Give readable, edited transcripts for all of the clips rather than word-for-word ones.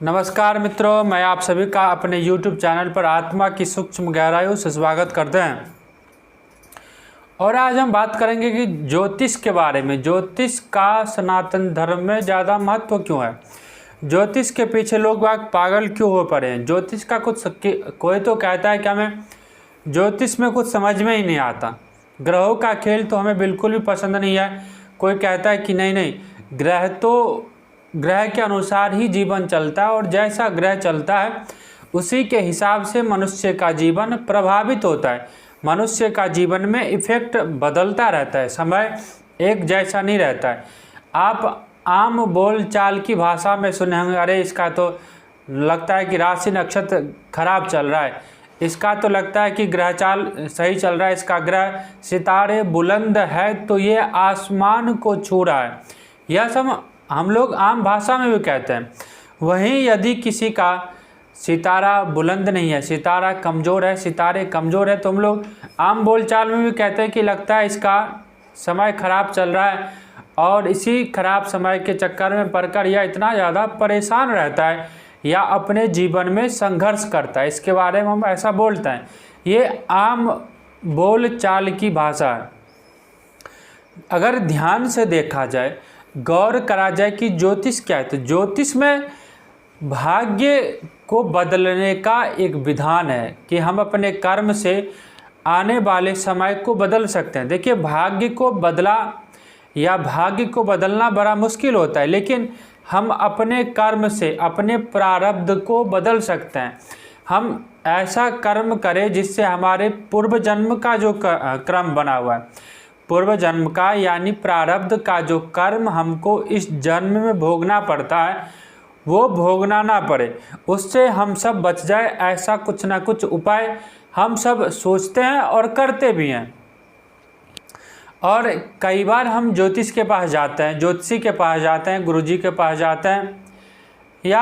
नमस्कार मित्रों, मैं आप सभी का अपने YouTube चैनल पर आत्मा की सूक्ष्म गहराइयों से स्वागत करते हैं। और आज हम बात करेंगे कि ज्योतिष के बारे में। ज्योतिष का सनातन धर्म में ज़्यादा महत्व क्यों है, ज्योतिष के पीछे लोग बाग पागल क्यों हो पड़े हैं। ज्योतिष का कोई तो कहता है कि हमें ज्योतिष में कुछ समझ में ही नहीं आता, ग्रहों का खेल तो हमें बिल्कुल भी पसंद नहीं है। कोई कहता है कि नहीं, ग्रह के अनुसार ही जीवन चलता है और जैसा ग्रह चलता है उसी के हिसाब से मनुष्य का जीवन प्रभावित होता है। मनुष्य का जीवन में इफेक्ट बदलता रहता है, समय एक जैसा नहीं रहता है। आप आम बोल चाल की भाषा में सुने होंगे, अरे इसका तो लगता है कि राशि नक्षत्र खराब चल रहा है, इसका तो लगता है कि ग्रह चाल सही चल रहा है, इसका ग्रह सितारे बुलंद है तो ये आसमान को छू रहा है। यह सब हम लोग आम भाषा में भी कहते हैं। वहीं यदि किसी का सितारा बुलंद नहीं है, सितारा कमज़ोर है, सितारे कमज़ोर है, तो हम लोग आम बोलचाल में भी कहते हैं कि लगता है इसका समय खराब चल रहा है और इसी खराब समय के चक्कर में पड़कर यह इतना ज़्यादा परेशान रहता है या अपने जीवन में संघर्ष करता है। इसके बारे में हम ऐसा बोलते हैं। ये आम बोल चाल की भाषा है। अगर ध्यान से देखा जाए, गौर करा जाए कि ज्योतिष क्या है, तो ज्योतिष में भाग्य को बदलने का एक विधान है कि हम अपने कर्म से आने वाले समय को बदल सकते हैं। देखिए, भाग्य को बदलना बड़ा मुश्किल होता है, लेकिन हम अपने कर्म से अपने प्रारब्ध को बदल सकते हैं। हम ऐसा कर्म करें जिससे हमारे पूर्व जन्म का जो क्रम बना हुआ है, पूर्व जन्म का यानी प्रारब्ध का जो कर्म हमको इस जन्म में भोगना पड़ता है, वो भोगना ना पड़े, उससे हम सब बच जाए। ऐसा कुछ ना कुछ उपाय हम सब सोचते हैं और करते भी हैं। और कई बार हम ज्योतिष के पास जाते हैं, ज्योतिषी के पास जाते हैं, गुरुजी के पास जाते हैं, या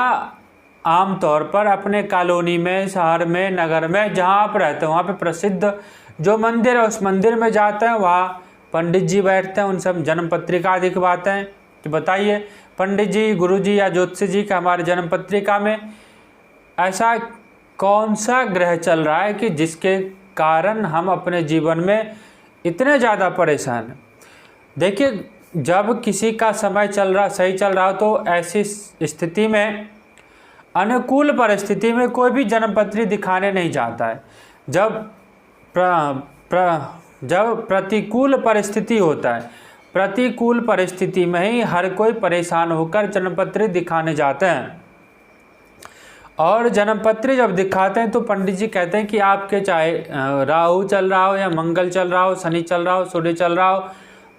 आम तौर पर अपने कॉलोनी में, शहर में, नगर में जहाँ आप रहते हैं वहाँ पे प्रसिद्ध जो मंदिर है उस मंदिर में जाते हैं। वहाँ पंडित जी बैठते हैं, उन सब जन्म पत्रिका दिखवाते हैं कि बताइए पंडित जी, गुरुजी या ज्योतिषी जी का हमारे जन्म पत्रिका में ऐसा कौन सा ग्रह चल रहा है कि जिसके कारण हम अपने जीवन में इतने ज़्यादा परेशान हैं। देखिए, जब किसी का समय सही चल रहा हो तो ऐसी स्थिति में, अनुकूल परिस्थिति में कोई भी जन्मपत्री दिखाने नहीं जाता है। जब प्रतिकूल परिस्थिति होता है, प्रतिकूल परिस्थिति में ही हर कोई परेशान होकर जन्मपत्री दिखाने जाते हैं। और जन्मपत्री जब दिखाते हैं तो पंडित जी कहते हैं कि आपके चाहे राहु चल रहा हो या मंगल चल रहा हो, शनि चल रहा हो, सूर्य चल रहा हो,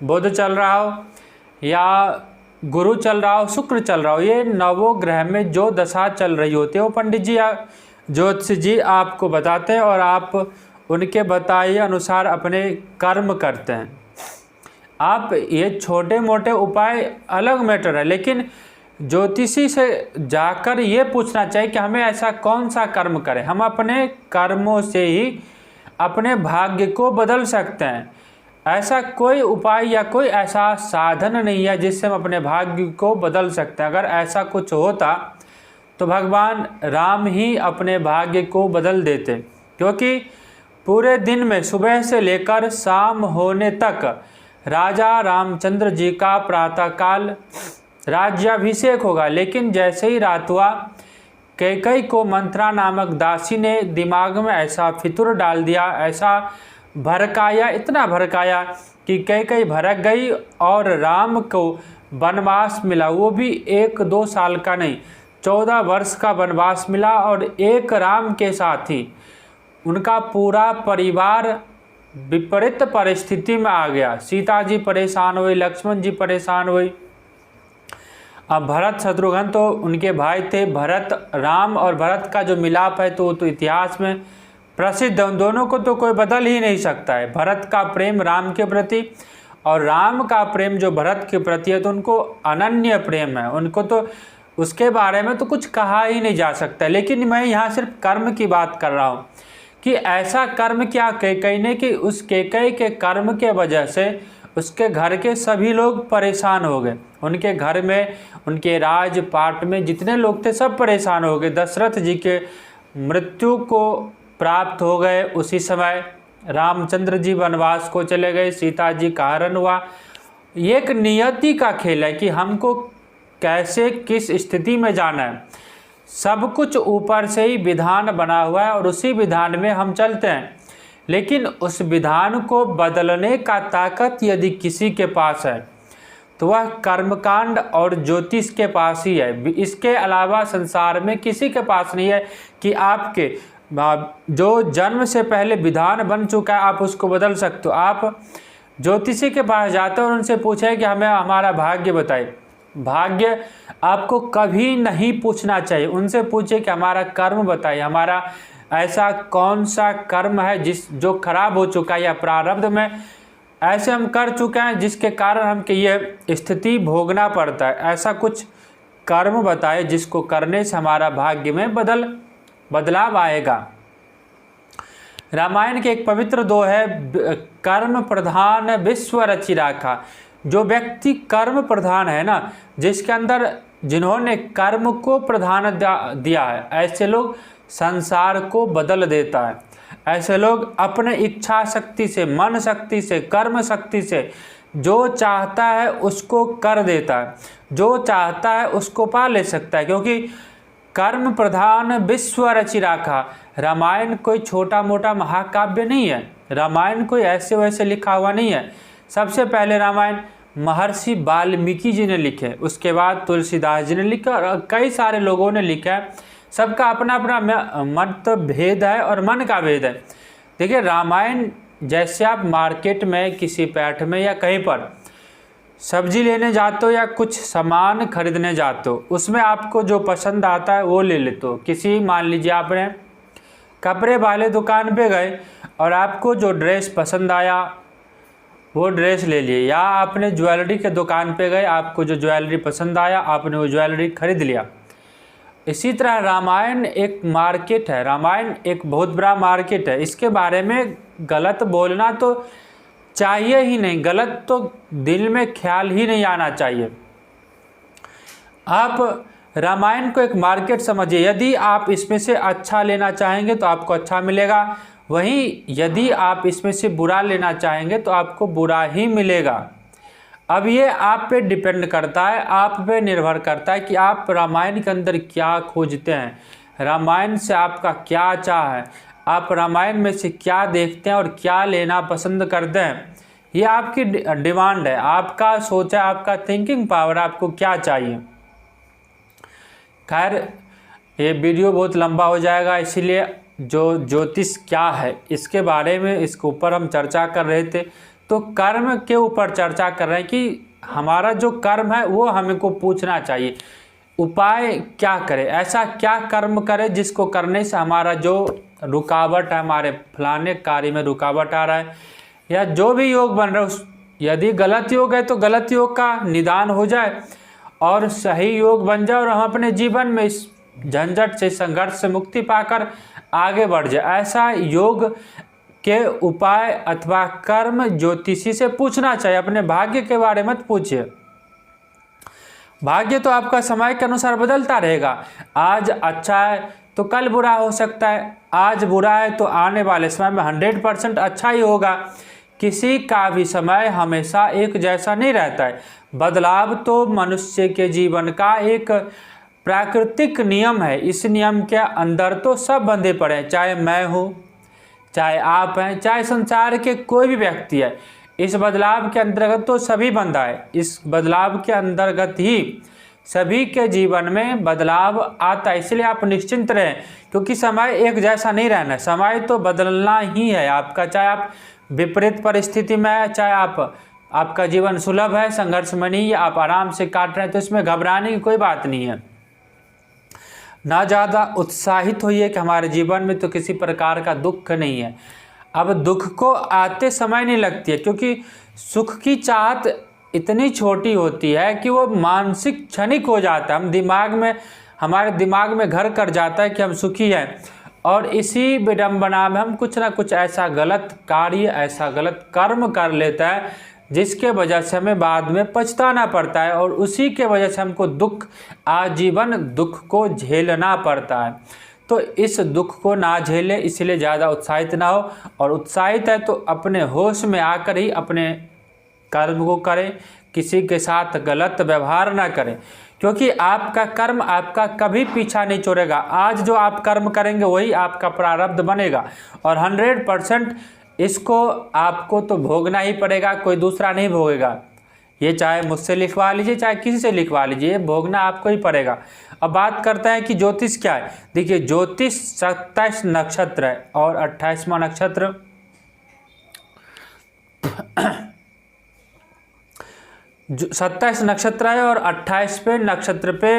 बुध चल रहा हो या गुरु चल रहा हो, शुक्र चल रहा हो, ये नवों ग्रह में जो दशा चल रही होती है वो पंडित जी या ज्योतिष जी आपको बताते हैं और आप उनके बताए अनुसार अपने कर्म करते हैं। आप ये छोटे मोटे उपाय अलग मैटर है, लेकिन ज्योतिषी से जाकर ये पूछना चाहिए कि हमें ऐसा कौन सा कर्म करें। हम अपने कर्मों से ही अपने भाग्य को बदल सकते हैं। ऐसा कोई उपाय या कोई ऐसा साधन नहीं है जिससे हम अपने भाग्य को बदल सकते हैं। अगर ऐसा कुछ होता तो भगवान राम ही अपने भाग्य को बदल देते, क्योंकि पूरे दिन में सुबह से लेकर शाम होने तक राजा रामचंद्र जी का प्रातःकाल राज्याभिषेक होगा। लेकिन जैसे ही रात हुआ, कैकई को मंत्रा नामक दासी ने दिमाग में ऐसा फितूर डाल दिया, ऐसा भड़काया, इतना भड़काया कि कैकई भड़क गई और राम को वनवास मिला। वो भी 1-2 साल का नहीं, 14 वर्ष का वनवास मिला। और एक राम के साथ ही उनका पूरा परिवार विपरीत परिस्थिति में आ गया। सीता जी परेशान हुई, लक्ष्मण जी परेशान हुई। अब भरत शत्रुघ्न तो उनके भाई थे, भरत राम और भरत का जो मिलाप है तो इतिहास में प्रसिद्ध है। उन दोनों को तो कोई बदल ही नहीं सकता है। भरत का प्रेम राम के प्रति और राम का प्रेम जो भरत के प्रति है तो उनको अनन्य प्रेम है, उनको तो उसके बारे में तो कुछ कहा ही नहीं जा सकता। लेकिन मैं यहाँ सिर्फ कर्म की बात कर रहा हूँ कि ऐसा कर्म क्या कैकई ने कि उस कैकई के कर्म के वजह से उसके घर के सभी लोग परेशान हो गए। उनके घर में, उनके राजपाट में जितने लोग थे सब परेशान हो गए। दशरथ जी के मृत्यु को प्राप्त हो गए। उसी समय रामचंद्र जी वनवास को चले गए, सीता जी का हरण हुआ। ये एक नियति का खेल है कि हमको कैसे किस स्थिति में जाना है। सब कुछ ऊपर से ही विधान बना हुआ है और उसी विधान में हम चलते हैं। लेकिन उस विधान को बदलने का ताकत यदि किसी के पास है तो वह कर्मकांड और ज्योतिष के पास ही है। इसके अलावा संसार में किसी के पास नहीं है कि आपके जो जन्म से पहले विधान बन चुका है आप उसको बदल सकते हो। आप ज्योतिषी के पास जाते हो और उनसे पूछे कि हमें हमारा भाग्य बताइए। भाग्य आपको कभी नहीं पूछना चाहिए। उनसे पूछे कि हमारा कर्म बताइए, हमारा ऐसा कौन सा कर्म है जो खराब हो चुका है या प्रारब्ध में ऐसे हम कर चुके हैं जिसके कारण हमको ये स्थिति भोगना पड़ता है। ऐसा कुछ कर्म बताए जिसको करने से हमारा भाग्य में बदलाव आएगा। रामायण के एक पवित्र दोहा है, कर्म प्रधान विश्व रचि राखा। जो व्यक्ति कर्म प्रधान है ना, जिसके अंदर जिन्होंने कर्म को प्रधान दिया है, ऐसे लोग संसार को बदल देता है। ऐसे लोग अपने इच्छा शक्ति से, मन शक्ति से, कर्म शक्ति से जो चाहता है उसको कर देता है, जो चाहता है उसको पा ले सकता है। क्योंकि कर्म प्रधान विश्व रचि राखा। रामायण कोई छोटा मोटा महाकाव्य नहीं है। रामायण कोई ऐसे वैसे लिखा हुआ नहीं है। सबसे पहले रामायण महर्षि वाल्मीकि जी ने लिखे, उसके बाद तुलसीदास जी ने लिखा और कई सारे लोगों ने लिखा है। सबका अपना अपना मत भेद है और मन का भेद है। देखिए, रामायण जैसे आप मार्केट में किसी पैठ में या कहीं पर सब्जी लेने जाते हो या कुछ सामान खरीदने जाते हो, उसमें आपको जो पसंद आता है वो ले लेते हो। किसी मान लीजिए आपने कपड़े वाले दुकान पे गए और आपको जो ड्रेस पसंद आया वो ड्रेस ले लिए, या आपने ज्वेलरी के दुकान पे गए, आपको जो ज्वेलरी पसंद आया आपने वो ज्वेलरी खरीद लिया। इसी तरह रामायण एक मार्केट है। रामायण एक बहुत बड़ा मार्केट है। इसके बारे में गलत बोलना तो चाहिए ही नहीं, गलत तो दिल में ख्याल ही नहीं आना चाहिए। आप रामायण को एक मार्केट समझिए। यदि आप इसमें से अच्छा लेना चाहेंगे तो आपको अच्छा मिलेगा, वहीं यदि आप इसमें से बुरा लेना चाहेंगे तो आपको बुरा ही मिलेगा। अब ये आप पे डिपेंड करता है, आप पे निर्भर करता है कि आप रामायण के अंदर क्या खोजते हैं, रामायण से आपका क्या चाह है, आप रामायण में से क्या देखते हैं और क्या लेना पसंद करते हैं। ये आपकी डिमांड है, आपका सोच है, आपका थिंकिंग पावर, आपको क्या चाहिए। खैर, ये वीडियो बहुत लंबा हो जाएगा, इसीलिए जो ज्योतिष क्या है इसके बारे में, इसके ऊपर हम चर्चा कर रहे थे। तो कर्म के ऊपर चर्चा कर रहे हैं कि हमारा जो कर्म है वो हमको पूछना चाहिए, उपाय क्या करें, ऐसा क्या कर्म करें जिसको करने से हमारा जो रुकावट है, हमारे फलाने कार्य में रुकावट आ रहा है, या जो भी योग बन रहा है, यदि गलत योग है तो गलत योग का निदान हो जाए और सही योग बन जाए और हम अपने जीवन में इस झंझट से, संघर्ष से मुक्ति पाकर आगे बढ़ जाए। ऐसा योग के उपाय अथवा कर्म ज्योतिषी से पूछना चाहिए। अपने भाग्य के बारे में मत पूछिए। भाग्य तो आपका समय के अनुसार बदलता रहेगा। आज अच्छा है तो कल बुरा हो सकता है, आज बुरा है तो आने वाले समय में 100% अच्छा ही होगा। किसी का भी समय हमेशा एक जैसा नहीं रहता है। बदलाव तो मनुष्य के जीवन का एक प्राकृतिक नियम है। इस नियम के अंदर तो सब बंधे पड़े हैं, चाहे मैं हूँ, चाहे आप हैं, चाहे संसार के कोई भी व्यक्ति है। इस बदलाव के अंतर्गत तो सभी बंधा है। इस बदलाव के अंतर्गत ही सभी के जीवन में बदलाव आता है। इसलिए आप निश्चिंत रहें, क्योंकि समय एक जैसा नहीं रहना है। समय तो बदलना ही है आपका, चाहे आप विपरीत परिस्थिति में है, चाहे आपका जीवन सुलभ है, संघर्ष में नहीं है, आप आराम से काट रहे हैं, तो इसमें घबराने की कोई बात नहीं है। ना ज़्यादा उत्साहित होइए कि हमारे जीवन में तो किसी प्रकार का दुख नहीं है। अब दुख को आते समय नहीं लगती है, क्योंकि सुख की चाहत इतनी छोटी होती है कि वो मानसिक क्षणिक हो जाता है। हमारे दिमाग में घर कर जाता है कि हम सुखी हैं, और इसी विडंबना में हम कुछ ना कुछ ऐसा गलत कार्य, ऐसा गलत कर्म कर लेता है जिसके वजह से हमें बाद में पछताना पड़ता है और उसी के वजह से हमको दुख, आजीवन दुख को झेलना पड़ता है। तो इस दुख को ना झेले, इसलिए ज़्यादा उत्साहित ना हो, और उत्साहित है तो अपने होश में आकर ही अपने कर्म को करें, किसी के साथ गलत व्यवहार ना करें, क्योंकि आपका कर्म आपका कभी पीछा नहीं छोड़ेगा। आज जो आप कर्म करेंगे वही आपका प्रारब्ध बनेगा और 100% इसको आपको तो भोगना ही पड़ेगा, कोई दूसरा नहीं भोगेगा। ये चाहे मुझसे लिखवा लीजिए, चाहे किसी से लिखवा लीजिए, भोगना आपको ही पड़ेगा। अब बात करते हैं कि ज्योतिष क्या है। देखिए, ज्योतिष 27 नक्षत्र है और 28वां नक्षत्र 27 नक्षत्र है और 28वें नक्षत्र पे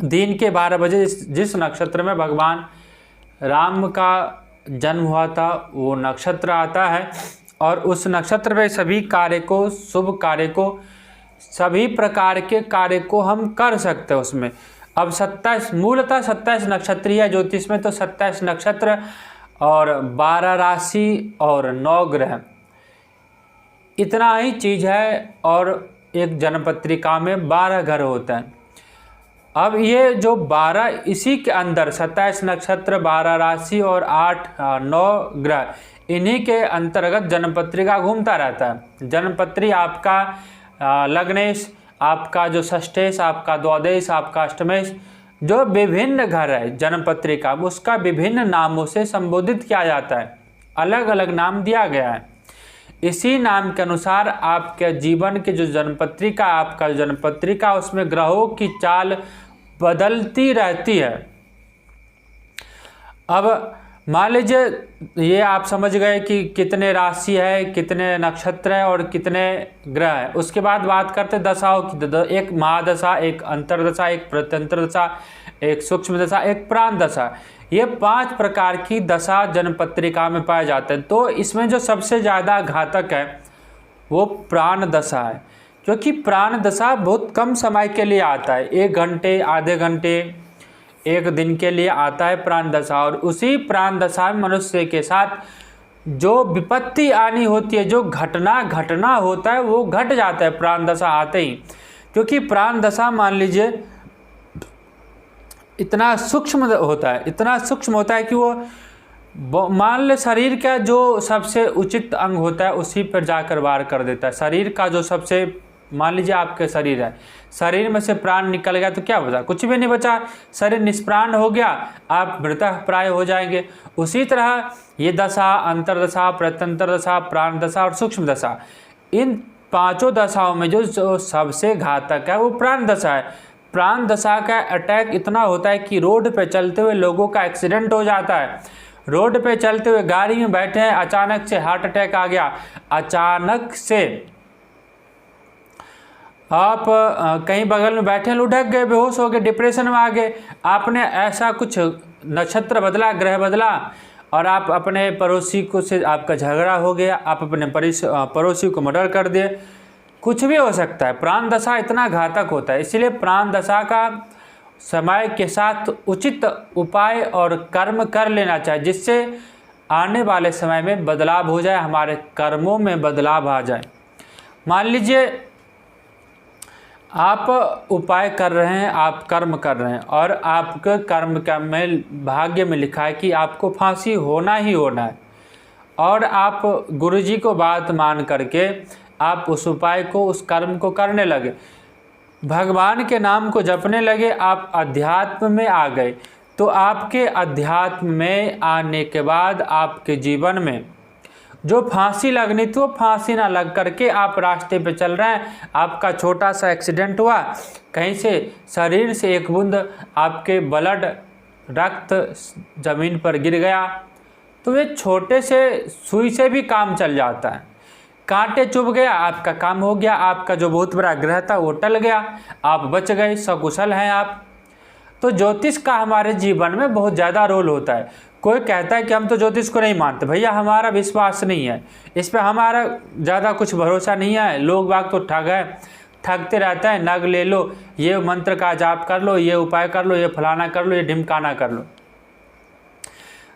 दिन के 12 बजे जिस नक्षत्र में भगवान राम का जन्म हुआ था वो नक्षत्र आता है और उस नक्षत्र पे सभी कार्य को, शुभ कार्य को, सभी प्रकार के कार्य को हम कर सकते हैं उसमें। अब 27 मूलतः 27 नक्षत्र है ज्योतिष में, तो 27 नक्षत्र और 12 राशि और 9 ग्रह, इतना ही चीज़ है। और एक जन्मपत्रिका में 12 घर होते हैं। अब ये जो 12, इसी के अंदर 27 नक्षत्र, 12 राशि और 9 ग्रह, इन्हीं के अंतर्गत जन्मपत्रिका घूमता रहता है। जन्मपत्री आपका लग्नेश, आपका जो षष्ठेश, आपका द्वादश, आपका अष्टमेश, जो विभिन्न घर है जन्मपत्रिका, उसका विभिन्न नामों से संबोधित किया जाता है, अलग अलग नाम दिया गया है। इसी नाम के अनुसार आपके जीवन के जो जन्मपत्रिका, आपका जन्मपत्रिका, उसमें ग्रहों की चाल बदलती रहती है। अब मान लीजिए ये आप समझ गए कि कितने राशि है, कितने नक्षत्र है और कितने ग्रह है। उसके बाद बात करते दशाओं की। एक महादशा, एक अंतरदशा, एक प्रत्यंतर दशा, एक सूक्ष्म दशा, एक प्राण दशा। ये 5 प्रकार की दशा जन्मपत्रिका में पाए जाते हैं। तो इसमें जो सबसे ज़्यादा घातक है वो प्राण दशा है, क्योंकि प्राण दशा बहुत कम समय के लिए आता है, 1 घंटे, आधे घंटे, 1 दिन के लिए आता है प्राण दशा। और उसी प्राण दशा में मनुष्य के साथ जो विपत्ति आनी होती है, जो घटना होता है, वो घट जाता है प्राण दशा आते ही। क्योंकि प्राण दशा मान लीजिए इतना सूक्ष्म होता है, इतना सूक्ष्म होता है कि वो मान ले शरीर का जो सबसे उचित अंग होता है उसी पर जाकर वार कर देता है। शरीर का जो सबसे, मान लीजिए आपके शरीर है, शरीर में से प्राण निकल गया तो क्या बचा? कुछ भी नहीं बचा, शरीर निष्प्राण हो गया, आप मृतः प्राय हो जाएंगे। उसी तरह ये दशा, अंतरदशा, प्रत्यंतर दशा, प्राण दशा और सूक्ष्म दशा, इन 5 दशाओं में जो सबसे घातक है वो प्राण दशा है। प्राण दशा का अटैक इतना होता है कि रोड पे चलते हुए लोगों का एक्सीडेंट हो जाता है। रोड पे चलते हुए गाड़ी में बैठे हैं, अचानक से हार्ट अटैक आ गया, अचानक से आप कहीं बगल में बैठे लुढ़क गए, बेहोश हो गए, डिप्रेशन में आ गए, आपने ऐसा कुछ नक्षत्र बदला, ग्रह बदला और आप अपने पड़ोसी को से आपका झगड़ा हो गया, आप अपने पड़ोसी को मर्डर कर दिए, कुछ भी हो सकता है। प्राण दशा इतना घातक होता है, इसलिए प्राण दशा का समय के साथ उचित उपाय और कर्म कर लेना चाहिए, जिससे आने वाले समय में बदलाव हो जाए, हमारे कर्मों में बदलाव आ जाए। मान लीजिए आप उपाय कर रहे हैं, आप कर्म कर रहे हैं और आपके कर्म का में भाग्य में लिखा है कि आपको फांसी होना ही होना है, और आप गुरुजी को बात मान करके आप उस उपाय को, उस कर्म को करने लगे, भगवान के नाम को जपने लगे, आप अध्यात्म में आ गए। तो आपके अध्यात्म में आने के बाद आपके जीवन में जो फांसी लगनी थी वो फांसी ना लग करके आप रास्ते पे चल रहे हैं। आपका छोटा सा एक्सीडेंट हुआ, कहीं से शरीर से एक बूंद आपके ब्लड, रक्त ज़मीन पर गिर गया तो ये छोटे से सुई से भी काम चल जाता है। कांटे चुभ गया, आपका काम हो गया, आपका जो बहुत बड़ा ग्रह था वो टल गया, आप बच गए, सकुशल हैं आप। तो ज्योतिष का हमारे जीवन में बहुत ज़्यादा रोल होता है। कोई कहता है कि हम तो ज्योतिष को नहीं मानते, भैया हमारा विश्वास नहीं है, इस पर हमारा ज़्यादा कुछ भरोसा नहीं है, लोग बाग तो ठग है, ठगते रहता है, नग ले लो, ये मंत्र का जाप कर लो, ये उपाय कर लो, ये फलाना कर लो, ये ढिमकाना कर लो।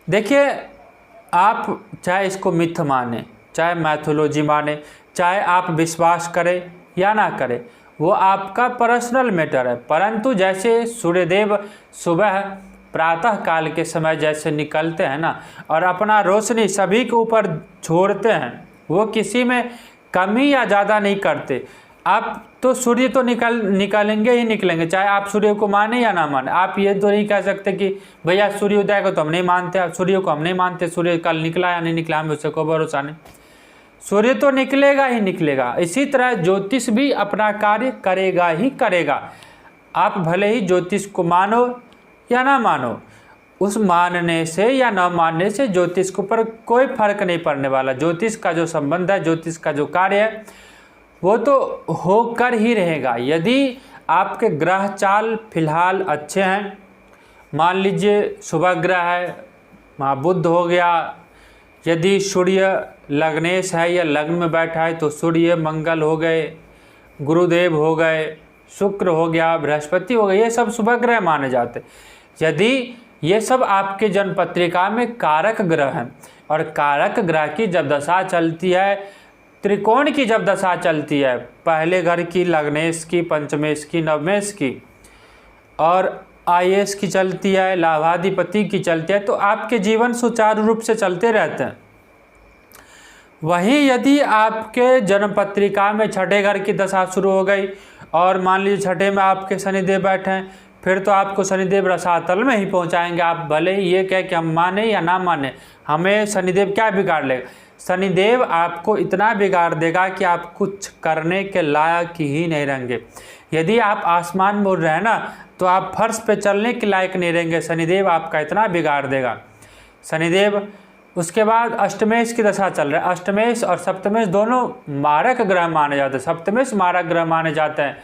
देखिए, आप चाहे इसको मिथ माने चाहे मैथोलॉजी माने, चाहे आप विश्वास करें या ना करें, वो आपका पर्सनल मैटर है। परंतु जैसे सूर्यदेव सुबह प्रातः काल के समय जैसे निकलते हैं ना, और अपना रोशनी सभी के ऊपर छोड़ते हैं, वो किसी में कमी या ज़्यादा नहीं करते। आप तो सूर्य तो निकलेंगे ही निकलेंगे, चाहे आप सूर्य को माने या ना माने। आप ये तो नहीं कह सकते कि भैया सूर्योदय को तो हम नहीं मानते, सूर्य को हम नहीं मानते, सूर्य कल निकला या नहीं निकला हमें उससे कोई भरोसा नहीं। सूर्य तो निकलेगा ही निकलेगा। इसी तरह ज्योतिष भी अपना कार्य करेगा ही करेगा। आप भले ही ज्योतिष को मानो या ना मानो, उस मानने से या न मानने से ज्योतिष के ऊपर कोई फर्क नहीं पड़ने वाला। ज्योतिष का जो संबंध है, ज्योतिष का जो कार्य है, वो तो होकर ही रहेगा। यदि आपके ग्रह चाल फिलहाल अच्छे हैं, मान लीजिए शुभ ग्रह है, महाबुध हो गया, यदि सूर्य लग्नेश है या लग्न में बैठा है तो सूर्य मंगल हो गए, गुरुदेव हो गए, शुक्र हो गया, बृहस्पति हो गए, ये सब शुभ ग्रह माने जाते। यदि ये सब आपके जन्म पत्रिका में कारक ग्रह हैं, और कारक ग्रह की जब दशा चलती है, त्रिकोण की जब दशा चलती है, पहले घर की, लग्नेश की, पंचमेश की, नवमेश की, और आयेश की चलती है, लाभाधिपति की चलती है, तो आपके जीवन सुचारू रूप से चलते रहते हैं। वहीं यदि आपके जन्म पत्रिका में छठे घर की दशा शुरू हो गई, और मान लीजिए छठे में आपके शनिदेव बैठे हैं, फिर तो आपको शनिदेव रसातल में ही पहुंचाएंगे। आप भले ही ये कह कि हम माने या ना माने, हमें शनिदेव क्या बिगाड़ लेगा? शनिदेव आपको इतना बिगाड़ देगा कि आप कुछ करने के लायक ही नहीं रहेंगे। यदि आप आसमान में उड़ रहे हैं ना, तो आप फर्श पे चलने के लायक नहीं रहेंगे। शनिदेव आपका इतना बिगाड़ देगा शनिदेव। उसके बाद अष्टमेश की दशा चल रहा है। अष्टमेश और सप्तमेश दोनों मारक ग्रह माने जाते हैं। सप्तमेश मारक ग्रह माने जाते हैं।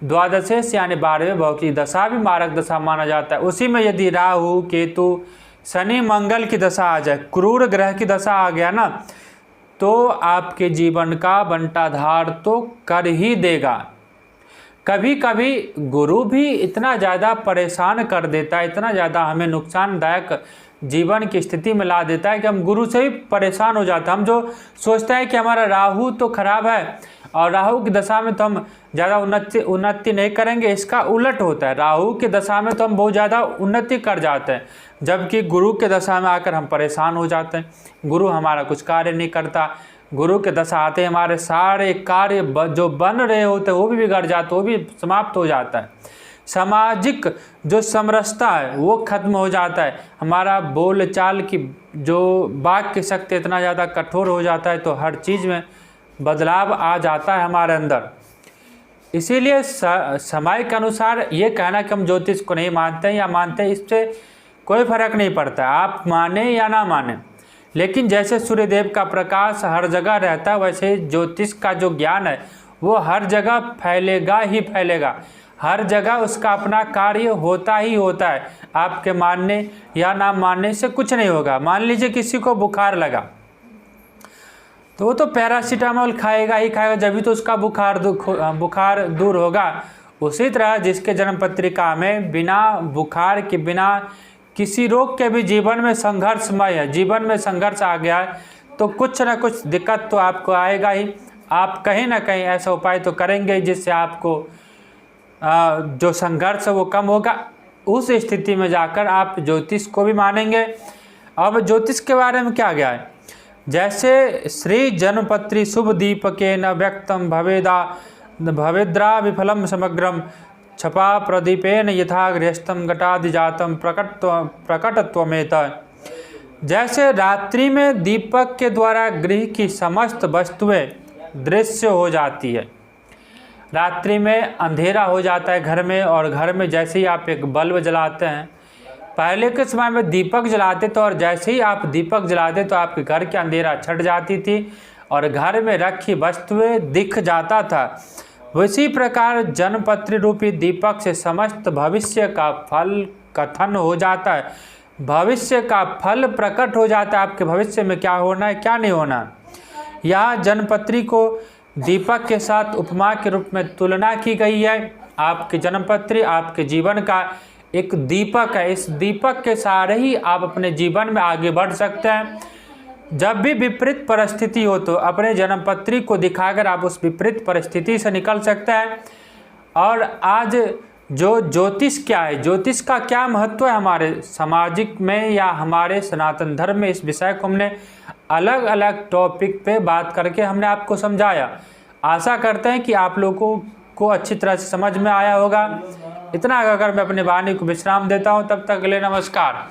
द्वादशेश यानी 12वें भाव की दशा भी मारक दशा माना जाता है। उसी में यदि राहु, केतु, शनि, मंगल की दशा आ जाए, क्रूर ग्रह की दशा आ गया ना, तो आपके जीवन का बंटाधार तो कर ही देगा। कभी कभी गुरु भी इतना ज़्यादा परेशान कर देता है, इतना ज़्यादा हमें नुकसानदायक जीवन की स्थिति में ला देता है कि हम गुरु से ही परेशान हो जाते हैं। हम जो सोचते हैं कि हमारा राहु तो खराब है और राहु की दशा में तो हम ज़्यादा उन्नति नहीं करेंगे, इसका उलट होता है। राहु की दशा में तो हम बहुत ज़्यादा उन्नति कर जाते हैं, जबकि गुरु के दशा में आकर हम परेशान हो जाते हैं। गुरु हमारा कुछ कार्य नहीं करता। गुरु के दशा आते हमारे सारे कार्य जो बन रहे होते हैं वो भी बिगड़ जाते, वो भी समाप्त हो जाता है। सामाजिक जो समरसता है वो खत्म हो जाता है। हमारा बोल चाल की जो वाक्य की शक्ति इतना ज़्यादा कठोर हो जाता है, तो हर चीज़ में बदलाव आ जाता है हमारे अंदर। इसीलिए समय के अनुसार ये कहना कि हम ज्योतिष को नहीं मानते हैं या मानते हैं, इससे कोई फर्क नहीं पड़ता, आप माने या ना माने। लेकिन जैसे सूर्यदेव का प्रकाश हर जगह रहता है, वैसे ज्योतिष का जो ज्ञान है वो हर जगह फैलेगा ही फैलेगा। हर जगह उसका अपना कार्य होता ही होता है। आपके मानने या ना मानने से कुछ नहीं होगा। मान लीजिए किसी को बुखार लगा, तो वो तो पैरासीटामोल खाएगा ही खाएगा, जब भी तो उसका बुखार दूर होगा। उसी तरह जिसके जन्म पत्रिका में बिना बुखार के, बिना किसी रोग के भी जीवन में संघर्षमय है, जीवन में संघर्ष आ गया है, तो कुछ ना कुछ दिक्कत तो आपको आएगा ही। आप कहीं ना कहीं ऐसा उपाय तो करेंगे जिससे आपको जो संघर्ष है वो कम होगा। उस स्थिति में जाकर आप ज्योतिष को भी मानेंगे। अब ज्योतिष के बारे में क्या गया है, जैसे श्री जन्मपत्री शुभ दीपके न व्यक्तम भवेद्रा विफलम समग्रम छपा प्रदीपेन यथा गृहस्थम घटादिजातम प्रकटत्वमेत। जैसे रात्रि में दीपक के द्वारा गृह की समस्त वस्तुएं दृश्य हो जाती है। रात्रि में अंधेरा हो जाता है घर में, और घर में जैसे ही आप एक बल्ब जलाते हैं, पहले के समय में दीपक जलाते थे, और जैसे ही आप दीपक जलाते तो आपके घर के अंधेरा छट जाती थी और घर में रखी वस्तुएं दिख जाता था। उसी प्रकार जन्मपत्री रूपी दीपक से समस्त भविष्य का फल कथन हो जाता है। भविष्य का फल प्रकट हो जाता है, आपके भविष्य में क्या होना है क्या नहीं होना। यहाँ जन्मपत्री को दीपक के साथ उपमा के रूप में तुलना की गई है। आपकी जन्मपत्री आपके जीवन का एक दीपक है। इस दीपक के सहारे ही आप अपने जीवन में आगे बढ़ सकते हैं। जब भी विपरीत परिस्थिति हो तो अपने जन्मपत्री को दिखाकर आप उस विपरीत परिस्थिति से निकल सकते हैं। और आज जो ज्योतिष क्या है, ज्योतिष का क्या महत्व है हमारे सामाजिक में या हमारे सनातन धर्म में, इस विषय को हमने अलग अलग टॉपिक पे बात करके हमने आपको समझाया। आशा करते हैं कि आप लोगों को अच्छी तरह से समझ में आया होगा। इतना अगर मैं अपने वाणी को विश्राम देता हूँ, तब तक के लिए नमस्कार।